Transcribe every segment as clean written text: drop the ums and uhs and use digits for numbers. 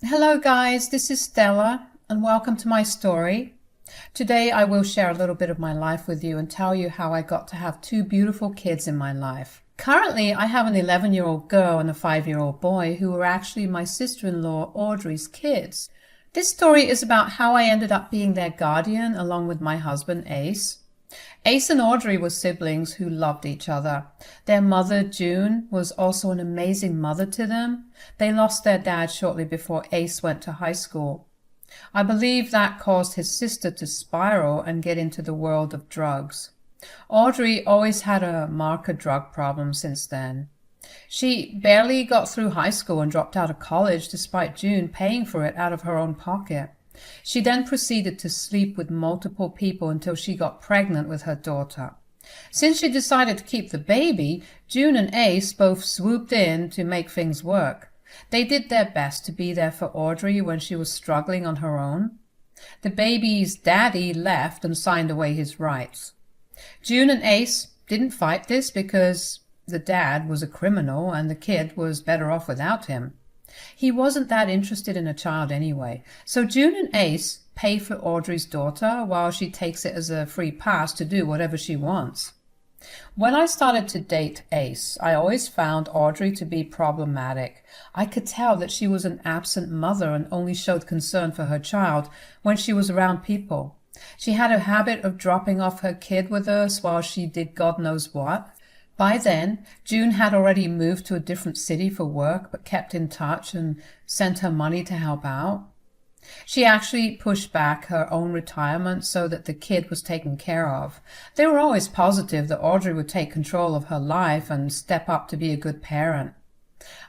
Hello guys, this is Stella and welcome to my story. Today I will share a little bit of my life with you and tell you how I got to have two beautiful kids in my life. Currently I have an 11-year-old girl and a 5-year-old boy who were actually my sister-in-law Audrey's kids. This story is about how I ended up being their guardian along with my husband Ace. Ace and Audrey were siblings who loved each other. Their mother, June, was also an amazing mother to them. They lost their dad shortly before Ace went to high school. I believe that caused his sister to spiral and get into the world of drugs. Audrey always had a marker drug problem since then. She barely got through high school and dropped out of college despite June paying for it out of her own pocket. She then proceeded to sleep with multiple people until she got pregnant with her daughter. Since she decided to keep the baby, June and Ace both swooped in to make things work. They did their best to be there for Audrey when she was struggling on her own. The baby's daddy left and signed away his rights. June and Ace didn't fight this because the dad was a criminal and the kid was better off without him. He wasn't that interested in a child anyway, so June and Ace pay for Audrey's daughter while she takes it as a free pass to do whatever she wants. When I started to date Ace, I always found Audrey to be problematic. I could tell that she was an absent mother and only showed concern for her child when she was around people. She had a habit of dropping off her kid with us while she did God knows what. By then, June had already moved to a different city for work, but kept in touch and sent her money to help out. She actually pushed back her own retirement so that the kid was taken care of. They were always positive that Audrey would take control of her life and step up to be a good parent.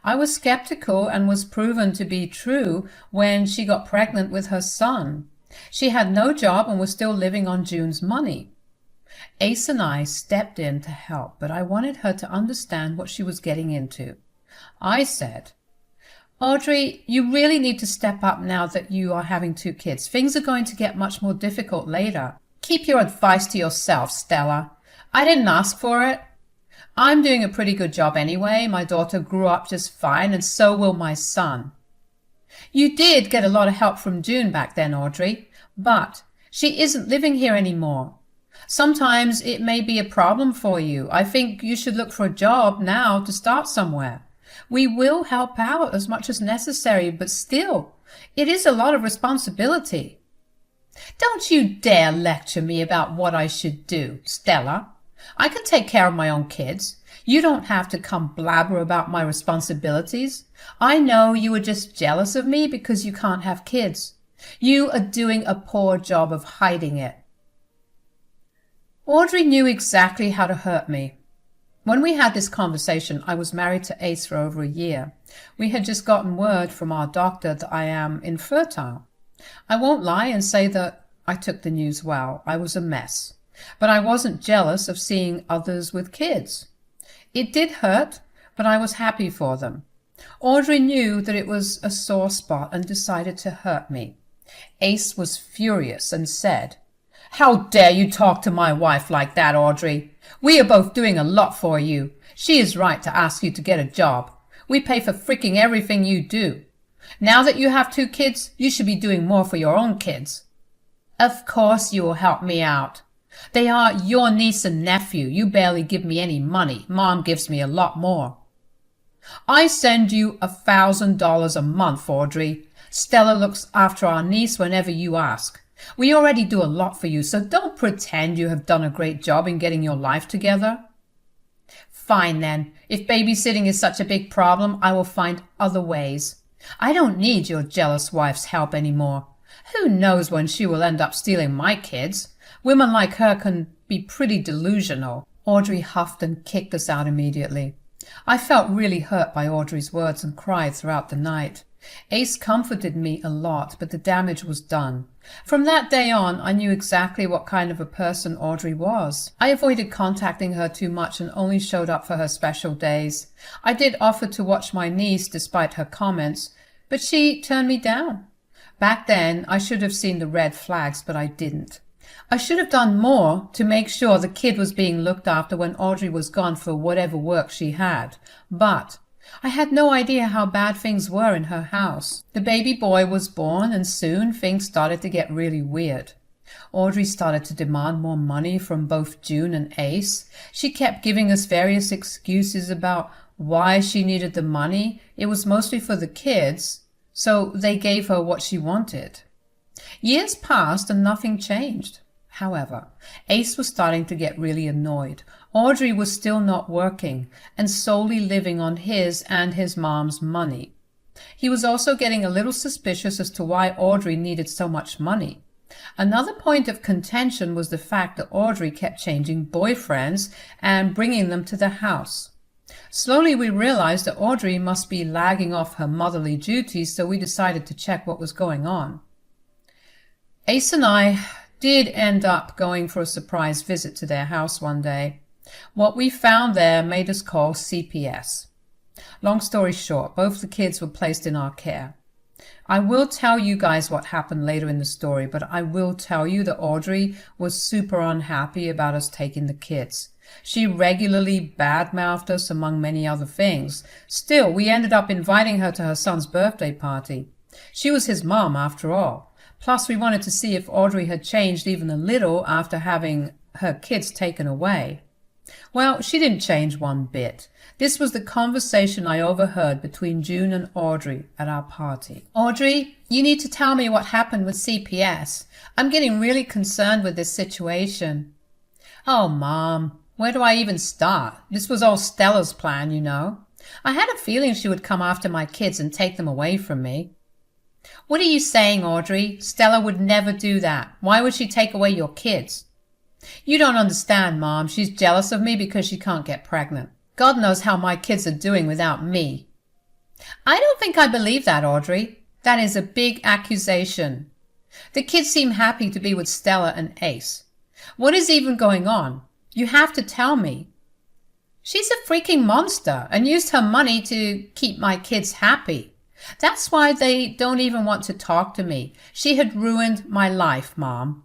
I was skeptical and was proven to be true when she got pregnant with her son. She had no job and was still living on June's money. Ace and I stepped in to help, but I wanted her to understand what she was getting into. I said, "Audrey, you really need to step up now that you are having two kids. Things are going to get much more difficult later. Keep your advice to yourself, Stella. I didn't ask for it. I'm doing a pretty good job anyway. My daughter grew up just fine, and so will my son." "You did get a lot of help from June back then, Audrey, but she isn't living here anymore. Sometimes it may be a problem for you. I think you should look for a job now to start somewhere. We will help out as much as necessary, but still, it is a lot of responsibility." "Don't you dare lecture me about what I should do, Stella. I can take care of my own kids. You don't have to come blabber about my responsibilities. I know you are just jealous of me because you can't have kids. You are doing a poor job of hiding it." Audrey knew exactly how to hurt me. When we had this conversation, I was married to Ace for over a year. We had just gotten word from our doctor that I am infertile. I won't lie and say that I took the news well. I was a mess. But I wasn't jealous of seeing others with kids. It did hurt, but I was happy for them. Audrey knew that it was a sore spot and decided to hurt me. Ace was furious and said, "How dare you talk to my wife like that, Audrey? We are both doing a lot for you. She is right to ask you to get a job. We pay for freaking everything you do. Now that you have two kids, you should be doing more for your own kids." "Of course you will help me out. They are your niece and nephew. You barely give me any money. Mom gives me a lot more." "I send you $1,000 a month, Audrey. Stella looks after our niece whenever you ask. We already do a lot for you, so don't pretend you have done a great job in getting your life together." "Fine then. If babysitting is such a big problem, I will find other ways. I don't need your jealous wife's help anymore. Who knows when she will end up stealing my kids? Women like her can be pretty delusional." Audrey huffed and kicked us out immediately. I felt really hurt by Audrey's words and cried throughout the night. Ace comforted me a lot, but the damage was done. From that day on, I knew exactly what kind of a person Audrey was. I avoided contacting her too much and only showed up for her special days. I did offer to watch my niece despite her comments, but she turned me down. Back then, I should have seen the red flags, but I didn't. I should have done more to make sure the kid was being looked after when Audrey was gone for whatever work she had. But I had no idea how bad things were in her house. The baby boy was born, and soon things started to get really weird. Audrey started to demand more money from both June and Ace. She kept giving us various excuses about why she needed the money. It was mostly for the kids, so they gave her what she wanted. Years passed and nothing changed. However, Ace was starting to get really annoyed. Audrey was still not working and solely living on his and his mom's money. He was also getting a little suspicious as to why Audrey needed so much money. Another point of contention was the fact that Audrey kept changing boyfriends and bringing them to the house. Slowly we realized that Audrey must be lagging off her motherly duties, so we decided to check what was going on. Ace and I did end up going for a surprise visit to their house one day. What we found there made us call CPS. Long story short, both the kids were placed in our care. I will tell you guys what happened later in the story, but I will tell you that Audrey was super unhappy about us taking the kids. She regularly badmouthed us, among many other things. Still, we ended up inviting her to her son's birthday party. She was his mom, after all. Plus, we wanted to see if Audrey had changed even a little after having her kids taken away. Well, she didn't change one bit. This was the conversation I overheard between June and Audrey at our party. Audrey, you need to tell me what happened with CPS. I'm getting really concerned with this situation. Oh, Mom, where do I even start? This was all Stella's plan, you know. I had a feeling she would come after my kids and take them away from me. What are you saying, Audrey? Stella would never do that. Why would she take away your kids? You don't understand, Mom. She's jealous of me because she can't get pregnant. God knows how my kids are doing without me. I don't think I believe that, Audrey. That is a big accusation. The kids seem happy to be with Stella and Ace. What is even going on? You have to tell me. She's a freaking monster and used her money to keep my kids happy. That's why they don't even want to talk to me. She had ruined my life, Mom.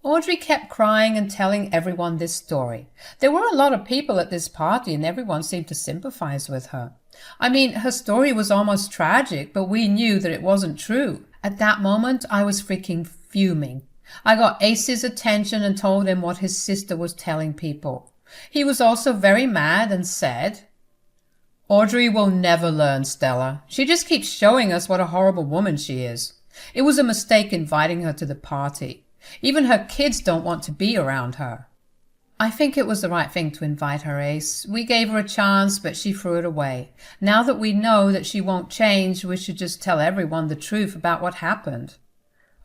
Audrey kept crying and telling everyone this story. There were a lot of people at this party and everyone seemed to sympathize with her. I mean, her story was almost tragic, but we knew that it wasn't true. At that moment, I was freaking fuming. I got Ace's attention and told him what his sister was telling people. He was also very mad and said, Audrey will never learn, Stella. She just keeps showing us what a horrible woman she is. It was a mistake inviting her to the party. Even her kids don't want to be around her. I think it was the right thing to invite her, Ace. We gave her a chance, but she threw it away. Now that we know that she won't change, we should just tell everyone the truth about what happened.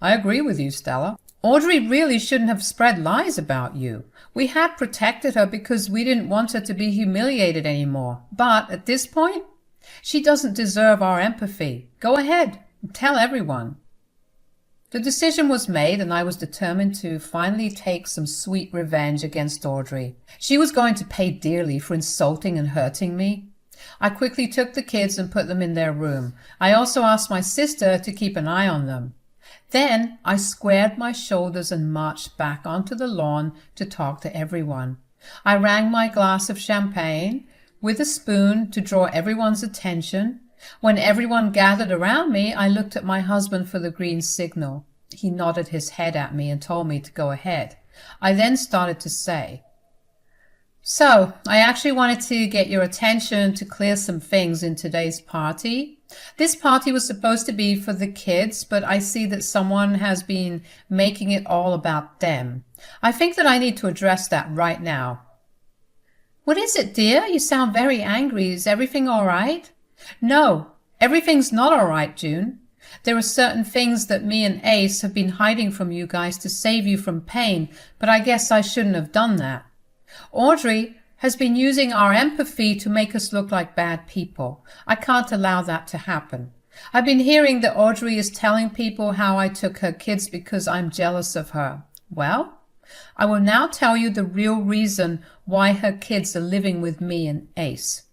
I agree with you, Stella. Audrey really shouldn't have spread lies about you. We had protected her because we didn't want her to be humiliated anymore. But at this point, she doesn't deserve our empathy. Go ahead, tell everyone. The decision was made, and I was determined to finally take some sweet revenge against Audrey. She was going to pay dearly for insulting and hurting me. I quickly took the kids and put them in their room. I also asked my sister to keep an eye on them. Then I squared my shoulders and marched back onto the lawn to talk to everyone. I rang my glass of champagne with a spoon to draw everyone's attention. When everyone gathered around me, I looked at my husband for the green signal. He nodded his head at me and told me to go ahead. I then started to say, So, I actually wanted to get your attention to clear some things in today's party. This party was supposed to be for the kids, but I see that someone has been making it all about them. I think that I need to address that right now. What is it, dear? You sound very angry. Is everything all right? No, everything's not all right, June. There are certain things that me and Ace have been hiding from you guys to save you from pain, but I guess I shouldn't have done that. Audrey has been using our empathy to make us look like bad people. I can't allow that to happen. I've been hearing that Audrey is telling people how I took her kids because I'm jealous of her. Well, I will now tell you the real reason why her kids are living with me and Ace.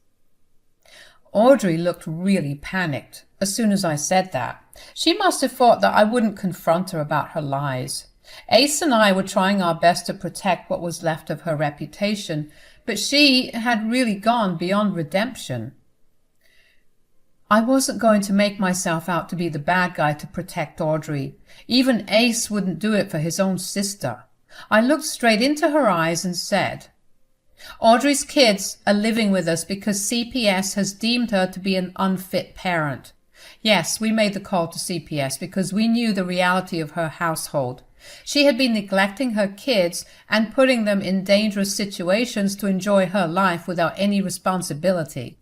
Audrey looked really panicked as soon as I said that. She must have thought that I wouldn't confront her about her lies. Ace and I were trying our best to protect what was left of her reputation, but she had really gone beyond redemption. I wasn't going to make myself out to be the bad guy to protect Audrey. Even Ace wouldn't do it for his own sister. I looked straight into her eyes and said, Audrey's kids are living with us because CPS has deemed her to be an unfit parent. Yes, we made the call to CPS because we knew the reality of her household. She had been neglecting her kids and putting them in dangerous situations to enjoy her life without any responsibility.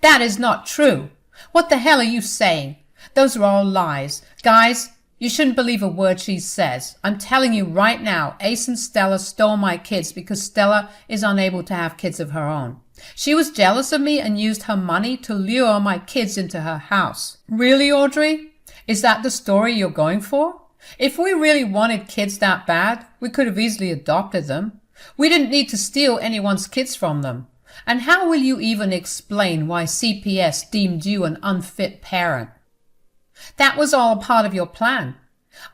That is not true. What the hell are you saying? Those are all lies. Guys, you shouldn't believe a word she says. I'm telling you right now, Ace and Stella stole my kids because Stella is unable to have kids of her own. She was jealous of me and used her money to lure my kids into her house. Really, Audrey? Is that the story you're going for? If we really wanted kids that bad, we could have easily adopted them. We didn't need to steal anyone's kids from them. And how will you even explain why CPS deemed you an unfit parent? That was all a part of your plan.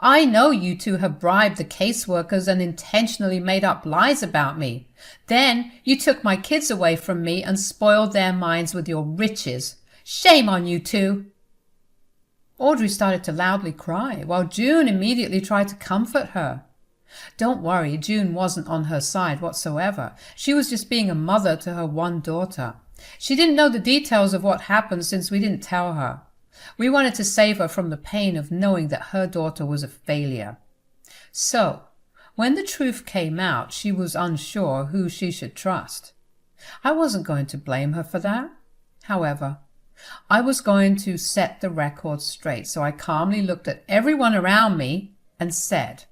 I know you two have bribed the caseworkers and intentionally made up lies about me. Then you took my kids away from me and spoiled their minds with your riches. Shame on you two. Audrey started to loudly cry, while June immediately tried to comfort her. Don't worry, June wasn't on her side whatsoever. She was just being a mother to her one daughter. She didn't know the details of what happened since we didn't tell her. We wanted to save her from the pain of knowing that her daughter was a failure. So, when the truth came out, she was unsure who she should trust. I wasn't going to blame her for that. However, I was going to set the record straight, so I calmly looked at everyone around me and said,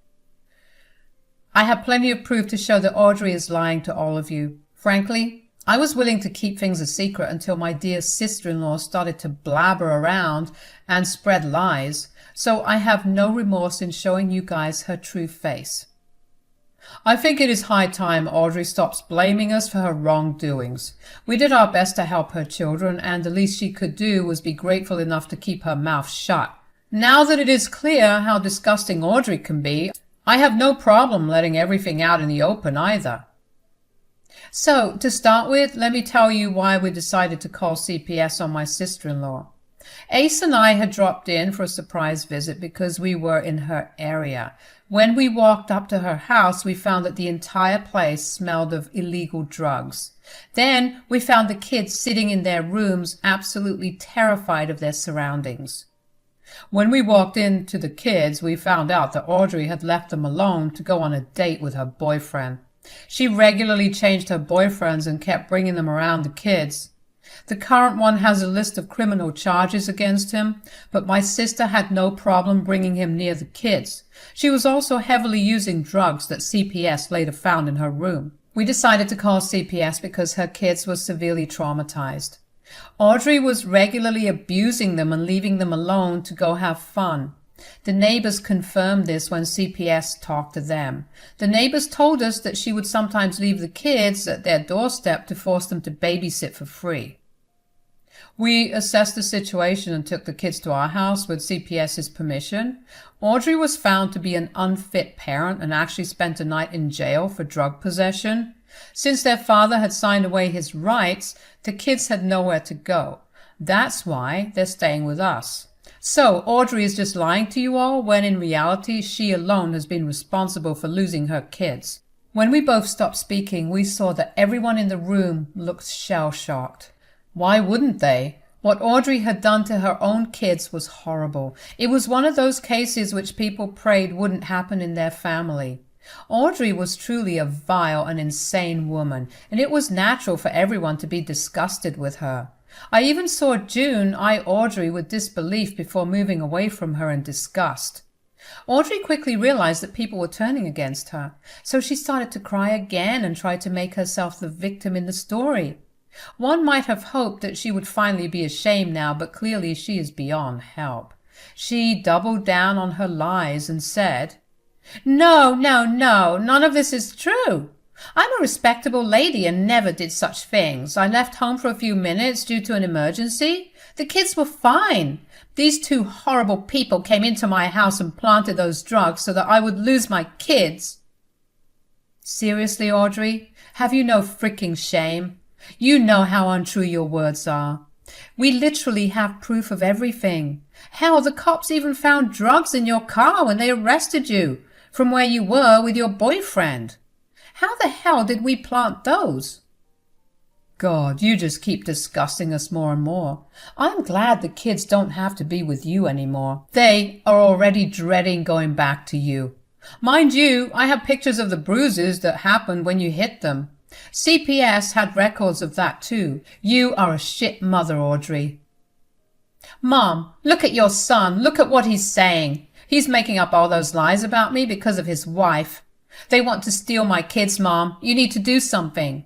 I have plenty of proof to show that Audrey is lying to all of you. Frankly, I was willing to keep things a secret until my dear sister-in-law started to blabber around and spread lies, so I have no remorse in showing you guys her true face. I think it is high time Audrey stops blaming us for her wrongdoings. We did our best to help her children, and the least she could do was be grateful enough to keep her mouth shut. Now that it is clear how disgusting Audrey can be, I have no problem letting everything out in the open either. So, to start with, let me tell you why we decided to call CPS on my sister-in-law. Ace and I had dropped in for a surprise visit because we were in her area. When we walked up to her house, we found that the entire place smelled of illegal drugs. Then we found the kids sitting in their rooms, absolutely terrified of their surroundings. When we walked into the kids, we found out that Audrey had left them alone to go on a date with her boyfriend. She regularly changed her boyfriends and kept bringing them around the kids. The current one has a list of criminal charges against him, but my sister had no problem bringing him near the kids. She was also heavily using drugs that CPS later found in her room. We decided to call CPS because her kids were severely traumatized. Audrey was regularly abusing them and leaving them alone to go have fun. The neighbors confirmed this when CPS talked to them. The neighbors told us that she would sometimes leave the kids at their doorstep to force them to babysit for free. We assessed the situation and took the kids to our house with CPS's permission. Audrey was found to be an unfit parent and actually spent a night in jail for drug possession. Since their father had signed away his rights, the kids had nowhere to go. That's why they're staying with us. So Audrey is just lying to you all, when in reality she alone has been responsible for losing her kids. When we both stopped speaking, we saw that everyone in the room looked shell-shocked. Why wouldn't they? What Audrey had done to her own kids was horrible. It was one of those cases which people prayed wouldn't happen in their family. Audrey was truly a vile and insane woman, and it was natural for everyone to be disgusted with her. I even saw June eye Audrey with disbelief before moving away from her in disgust. Audrey quickly realized that people were turning against her, so she started to cry again and tried to make herself the victim in the story. One might have hoped that she would finally be ashamed now, but clearly she is beyond help. She doubled down on her lies and said, No, none of this is true. I'm a respectable lady and never did such things. I left home for a few minutes due to an emergency. The kids were fine. These two horrible people came into my house and planted those drugs so that I would lose my kids. Seriously, Audrey? Have you no freaking shame? You know how untrue your words are. We literally have proof of everything. Hell, the cops even found drugs in your car when they arrested you from where you were with your boyfriend. How the hell did we plant those? God, you just keep disgusting us more and more. I'm glad the kids don't have to be with you anymore. They are already dreading going back to you. Mind you, I have pictures of the bruises that happened when you hit them. CPS had records of that too. You are a shit mother, Audrey. Mom, look at your son. Look at what he's saying. He's making up all those lies about me because of his wife. They want to steal my kids, Mom. You need to do something.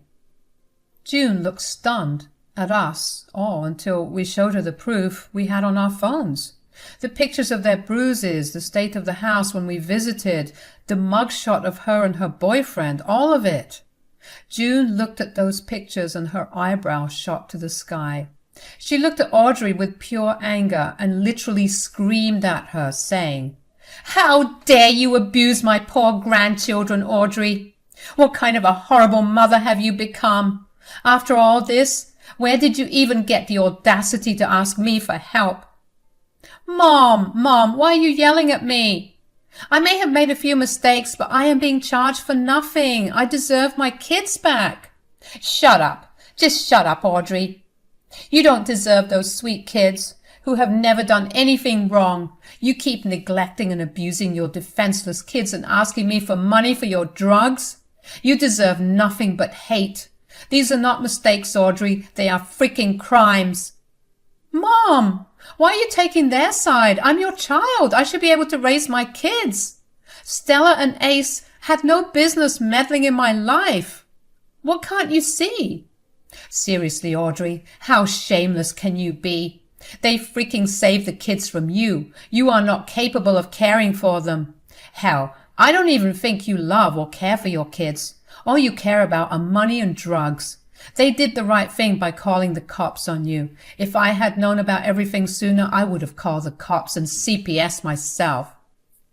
June looked stunned at us all until we showed her the proof we had on our phones. The pictures of their bruises, the state of the house when we visited, the mugshot of her and her boyfriend, all of it. June looked at those pictures and her eyebrows shot to the sky. She looked at Audrey with pure anger and literally screamed at her, saying, "How dare you abuse my poor grandchildren, Audrey? What kind of a horrible mother have you become? After all this, where did you even get the audacity to ask me for help?" Mom, why are you yelling at me? I may have made a few mistakes, but I am being charged for nothing. I deserve my kids back. Shut up. Just shut up, Audrey. You don't deserve those sweet kids who have never done anything wrong. You keep neglecting and abusing your defenseless kids and asking me for money for your drugs. You deserve nothing but hate. These are not mistakes, Audrey. They are freaking crimes. Mom, why are you taking their side? I'm your child. I should be able to raise my kids. Stella and Ace had no business meddling in my life. What can't you see? Seriously, Audrey, how shameless can you be? They freaking saved the kids from you. You are not capable of caring for them. Hell, I don't even think you love or care for your kids. All you care about are money and drugs. They did the right thing by calling the cops on you. If I had known about everything sooner, I would have called the cops and CPS myself.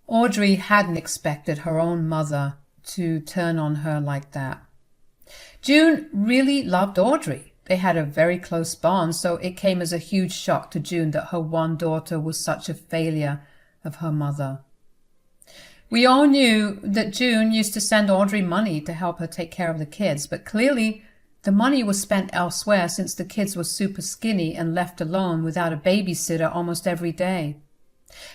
Audrey hadn't expected her own mother to turn on her like that. June really loved Audrey. They had a very close bond, so it came as a huge shock to June that her one daughter was such a failure of her mother. We all knew that June used to send Audrey money to help her take care of the kids, but clearly the money was spent elsewhere since the kids were super skinny and left alone without a babysitter almost every day.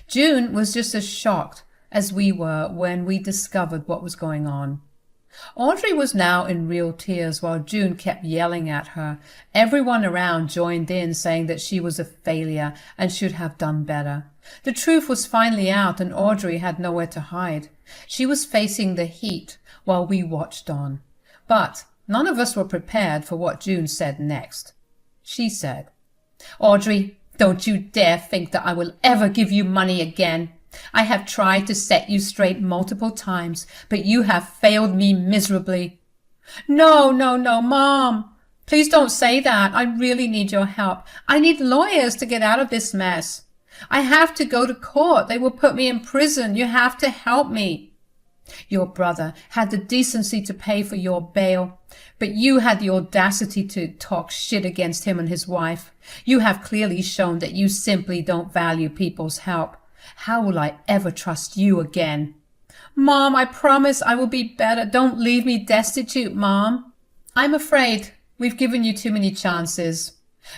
June was just as shocked as we were when we discovered what was going on. Audrey was now in real tears while June kept yelling at her. Everyone around joined in, saying that she was a failure and should have done better. The truth was finally out and Audrey had nowhere to hide. She was facing the heat while we watched on. But none of us were prepared for what June said next. She said, "Audrey, don't you dare think that I will ever give you money again. I have tried to set you straight multiple times, but you have failed me miserably." No, Mom. Please don't say that. I really need your help. I need lawyers to get out of this mess. I have to go to court. They will put me in prison. You have to help me. Your brother had the decency to pay for your bail, but you had the audacity to talk shit against him and his wife. You have clearly shown that you simply don't value people's help. How will I ever trust you again? Mom, I promise I will be better. Don't leave me destitute, Mom. I'm afraid we've given you too many chances.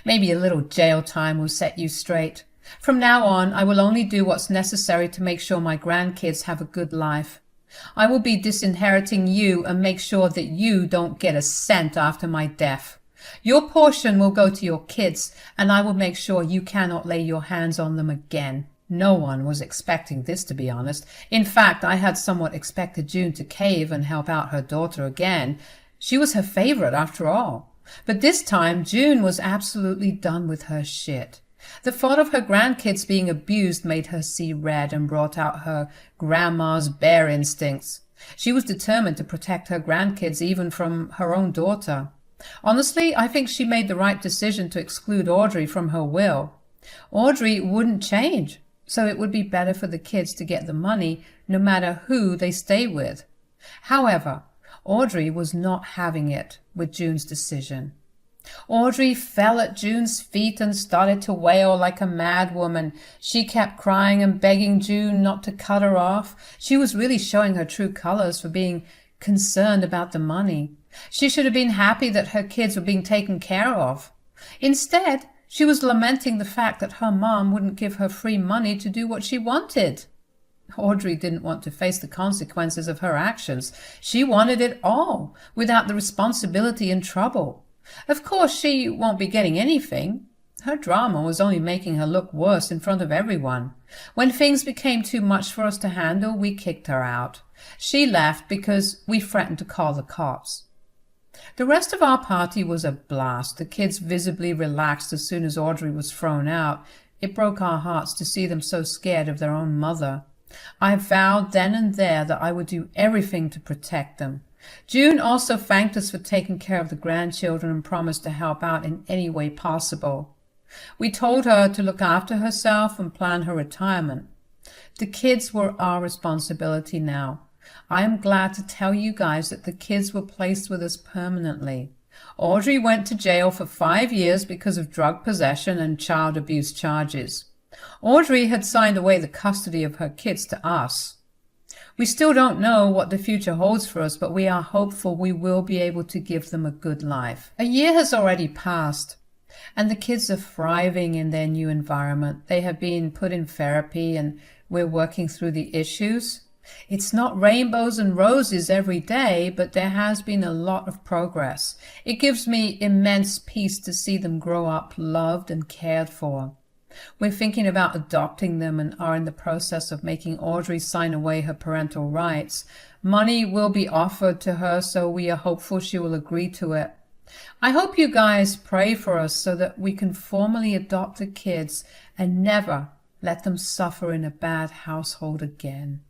Maybe a little jail time will set you straight. From now on, I will only do what's necessary to make sure my grandkids have a good life. I will be disinheriting you and make sure that you don't get a cent after my death. Your portion will go to your kids, and I will make sure you cannot lay your hands on them again. No one was expecting this, to be honest. In fact, I had somewhat expected June to cave and help out her daughter again. She was her favorite, after all. But this time, June was absolutely done with her shit. The thought of her grandkids being abused made her see red and brought out her grandma's bear instincts. She was determined to protect her grandkids even from her own daughter. Honestly, I think she made the right decision to exclude Audrey from her will. Audrey wouldn't change, so it would be better for the kids to get the money no matter who they stay with. However, Audrey was not having it with June's decision. Audrey fell at June's feet and started to wail like a mad woman. She kept crying and begging June not to cut her off. She was really showing her true colors for being concerned about the money. She should have been happy that her kids were being taken care of. Instead, she was lamenting the fact that her mom wouldn't give her free money to do what she wanted. Audrey didn't want to face the consequences of her actions. She wanted it all, without the responsibility and trouble. Of course, she won't be getting anything. Her drama was only making her look worse in front of everyone. When things became too much for us to handle, we kicked her out. She left because we threatened to call the cops. The rest of our party was a blast. The kids visibly relaxed as soon as Audrey was thrown out. It broke our hearts to see them so scared of their own mother. I vowed then and there that I would do everything to protect them. June also thanked us for taking care of the grandchildren and promised to help out in any way possible. We told her to look after herself and plan her retirement. The kids were our responsibility now. I am glad to tell you guys that the kids were placed with us permanently. Audrey went to jail for 5 years because of drug possession and child abuse charges. Audrey had signed away the custody of her kids to us. We still don't know what the future holds for us, but we are hopeful we will be able to give them a good life. A year has already passed, and the kids are thriving in their new environment. They have been put in therapy, and we're working through the issues. It's not rainbows and roses every day, but there has been a lot of progress. It gives me immense peace to see them grow up loved and cared for. We're thinking about adopting them and are in the process of making Audrey sign away her parental rights. Money will be offered to her, so we are hopeful she will agree to it. I hope you guys pray for us so that we can formally adopt the kids and never let them suffer in a bad household again.